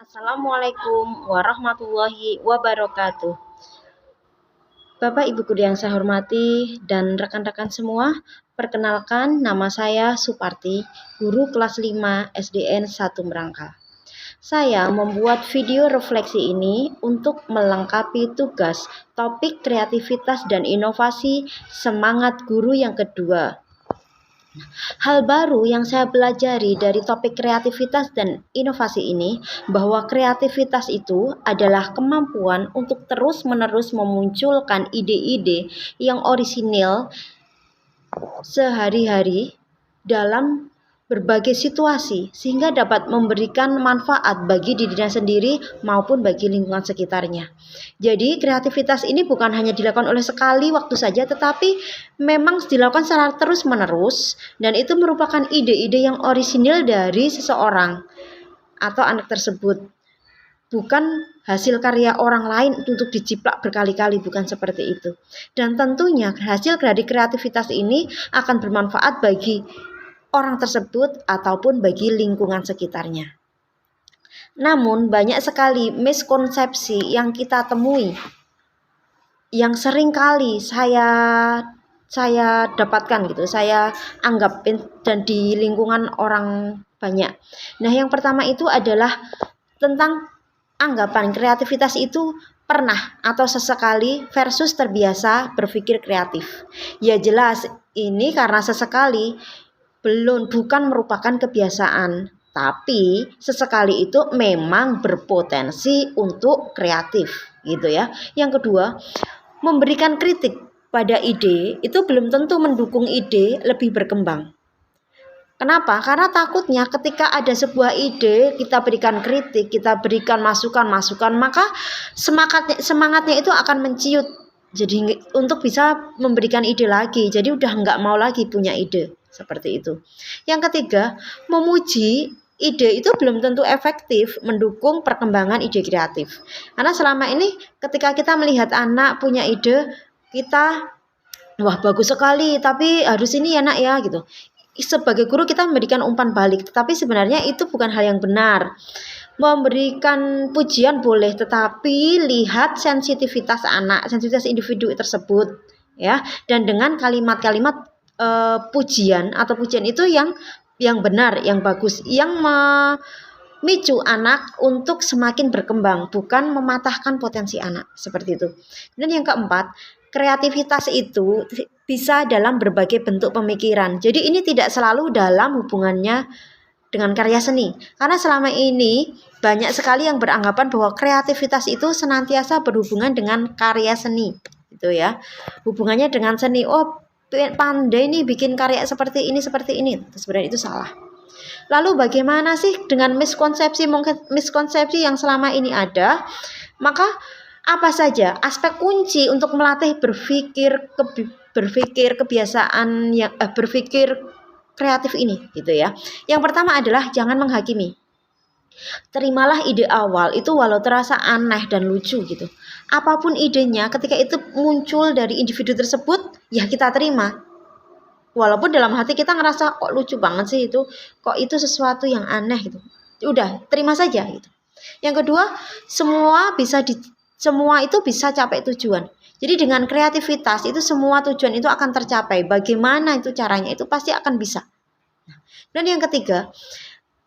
Assalamualaikum warahmatullahi wabarakatuh. Bapak Ibu guru yang saya hormati dan rekan-rekan semua, perkenalkan nama saya Suparti, guru kelas 5 SDN 1 Merangka. Saya membuat video refleksi ini untuk melengkapi tugas topik kreativitas dan inovasi semangat guru yang kedua. Hal baru yang saya pelajari dari topik kreativitas dan inovasi ini, bahwa kreativitas itu adalah kemampuan untuk terus-menerus memunculkan ide-ide yang orisinil sehari-hari dalam berbagai situasi sehingga dapat memberikan manfaat bagi dirinya sendiri maupun bagi lingkungan sekitarnya. Jadi kreativitas ini bukan hanya dilakukan oleh sekali waktu saja, tetapi memang dilakukan secara terus-menerus, dan itu merupakan ide-ide yang orisinil dari seseorang atau anak tersebut, bukan hasil karya orang lain untuk diciplak berkali-kali, bukan seperti itu. Dan tentunya hasil dari kreativitas ini akan bermanfaat bagi orang tersebut ataupun bagi lingkungan sekitarnya. Namun banyak sekali miskonsepsi yang kita temui, yang sering kali saya dapatkan gitu, saya anggap dan di lingkungan orang banyak. Nah, yang pertama itu adalah tentang anggapan kreativitas itu pernah atau sesekali versus terbiasa berpikir kreatif. Ya jelas ini karena sesekali bukan merupakan kebiasaan, tapi sesekali itu memang berpotensi untuk kreatif gitu ya. Yang kedua, memberikan kritik pada ide itu belum tentu mendukung ide lebih berkembang. Kenapa? Karena takutnya ketika ada sebuah ide, kita berikan kritik, kita berikan masukan, maka semangatnya itu akan menciut. Jadi untuk bisa memberikan ide lagi, jadi udah nggak mau lagi punya ide, seperti itu. Yang ketiga, memuji ide itu belum tentu efektif mendukung perkembangan ide kreatif. Karena selama ini ketika kita melihat anak punya ide, kita wah bagus sekali, tapi harus ini ya nak ya gitu. Sebagai guru kita memberikan umpan balik, tetapi sebenarnya itu bukan hal yang benar. Memberikan pujian boleh, tetapi lihat sensitivitas anak, sensitivitas individu tersebut ya, dan dengan kalimat-kalimat pujian itu yang benar, yang bagus, yang memicu anak untuk semakin berkembang, bukan mematahkan potensi anak, seperti itu. Dan yang keempat, kreativitas itu bisa dalam berbagai bentuk pemikiran. Jadi ini tidak selalu dalam hubungannya dengan karya seni. Karena selama ini banyak sekali yang beranggapan bahwa kreativitas itu senantiasa berhubungan dengan karya seni, gitu ya. Hubungannya dengan seni. Oh, pandai nih bikin karya seperti ini. Sebenarnya itu salah. Lalu bagaimana sih dengan miskonsepsi yang selama ini ada? Maka apa saja aspek kunci untuk melatih berpikir kebiasaan yang berpikir kreatif ini gitu ya. Yang pertama adalah jangan menghakimi. Terimalah ide awal itu walau terasa aneh dan lucu gitu. Apapun idenya, ketika itu muncul dari individu tersebut, ya kita terima. Walaupun dalam hati kita ngerasa kok lucu banget sih itu, kok itu sesuatu yang aneh gitu. Udah, terima saja gitu. Yang kedua, semua itu bisa capai tujuan. Jadi dengan kreativitas itu semua tujuan itu akan tercapai. Bagaimana itu caranya? Itu pasti akan bisa. Dan yang ketiga,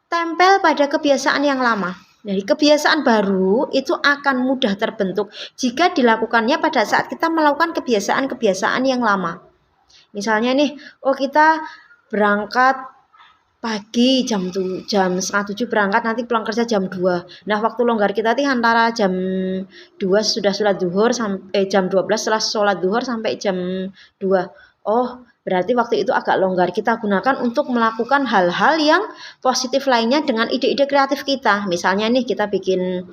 tempel pada kebiasaan yang lama. Jadi kebiasaan baru itu akan mudah terbentuk jika dilakukannya pada saat kita melakukan kebiasaan-kebiasaan yang lama. Misalnya nih, kita berangkat pagi jam 6:30 berangkat, nanti pulang kerja jam 2. Nah, waktu longgar kita nih antara jam 2 sudah sholat zuhur sampai jam 12 setelah sholat zuhur sampai jam 2. Oh, berarti waktu itu agak longgar. Kita gunakan untuk melakukan hal-hal yang positif lainnya dengan ide-ide kreatif kita. Misalnya nih kita bikin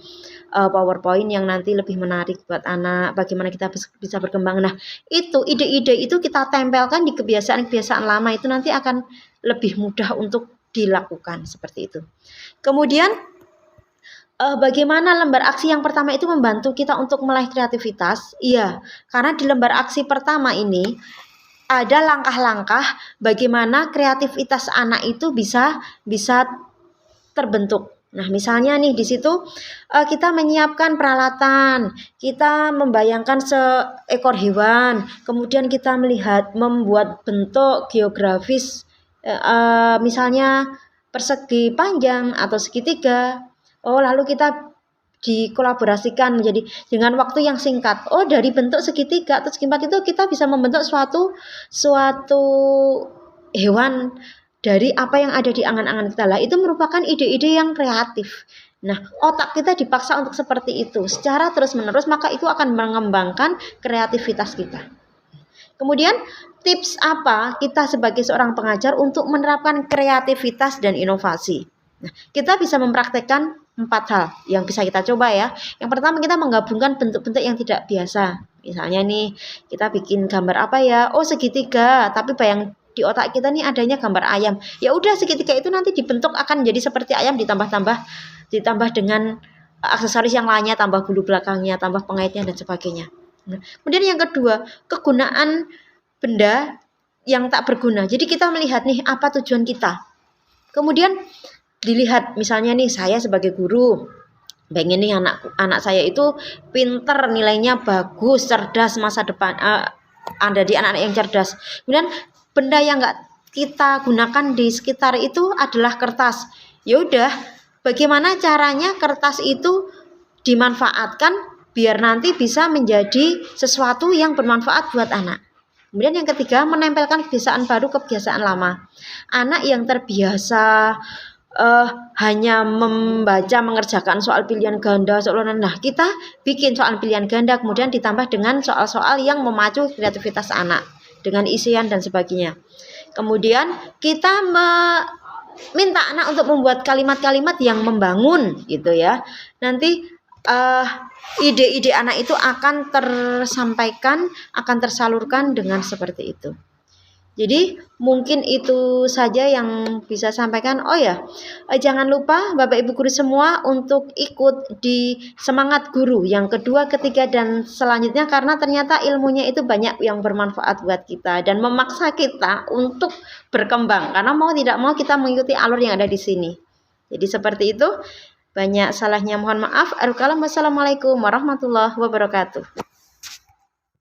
PowerPoint yang nanti lebih menarik buat anak, bagaimana kita bisa berkembang. Nah, itu ide-ide itu kita tempelkan di kebiasaan-kebiasaan lama, itu nanti akan lebih mudah untuk dilakukan seperti itu. Kemudian bagaimana lembar aksi yang pertama itu membantu kita untuk meraih kreativitas? Iya, karena di lembar aksi pertama ini ada langkah-langkah bagaimana kreativitas anak itu bisa terbentuk. Nah, misalnya nih di situ kita menyiapkan peralatan, kita membayangkan seekor hewan, kemudian kita membuat bentuk geografis, misalnya persegi panjang atau segitiga. Oh, lalu kita dikolaborasikan menjadi dengan waktu yang singkat. Oh, dari bentuk segitiga atau segi empat itu kita bisa membentuk suatu hewan dari apa yang ada di angan-angan kita. Lah, itu merupakan ide-ide yang kreatif. Nah, otak kita dipaksa untuk seperti itu secara terus-menerus, maka itu akan mengembangkan kreativitas kita. Kemudian, tips apa kita sebagai seorang pengajar untuk menerapkan kreativitas dan inovasi? Nah, kita bisa mempraktekkan 4 hal yang bisa kita coba ya. Yang pertama, kita menggabungkan bentuk-bentuk yang tidak biasa. Misalnya nih, kita bikin gambar apa ya? Oh, segitiga, tapi di otak kita nih adanya gambar ayam. Ya udah, segitiga itu nanti dibentuk akan jadi seperti ayam, ditambah dengan aksesoris yang lainnya, tambah bulu belakangnya, tambah pengaitnya dan sebagainya. Nah, kemudian yang kedua, kegunaan benda yang tak berguna. Jadi kita melihat nih apa tujuan kita. Kemudian dilihat, misalnya nih saya sebagai guru pengen nih anak saya itu pinter, nilainya bagus, cerdas, masa depan ada di anak-anak yang cerdas. Kemudian benda yang nggak kita gunakan di sekitar itu adalah kertas. Ya udah, bagaimana caranya kertas itu dimanfaatkan biar nanti bisa menjadi sesuatu yang bermanfaat buat anak. Kemudian yang ketiga, menempelkan kebiasaan baru ke kebiasaan lama. Anak yang terbiasa hanya membaca, mengerjakan soal pilihan ganda, nah kita bikin soal pilihan ganda, kemudian ditambah dengan soal-soal yang memacu kreativitas anak dengan isian dan sebagainya. Kemudian kita minta anak untuk membuat kalimat-kalimat yang membangun gitu ya. Nanti ide-ide anak itu akan tersampaikan, akan tersalurkan dengan seperti itu. Jadi mungkin itu saja yang bisa sampaikan. Oh ya, jangan lupa Bapak Ibu guru semua untuk ikut di Semangat Guru yang kedua, ketiga, dan selanjutnya, karena ternyata ilmunya itu banyak yang bermanfaat buat kita dan memaksa kita untuk berkembang, karena mau tidak mau kita mengikuti alur yang ada di sini. Jadi seperti itu. Banyak salahnya mohon maaf. Assalamualaikum warahmatullahi wabarakatuh.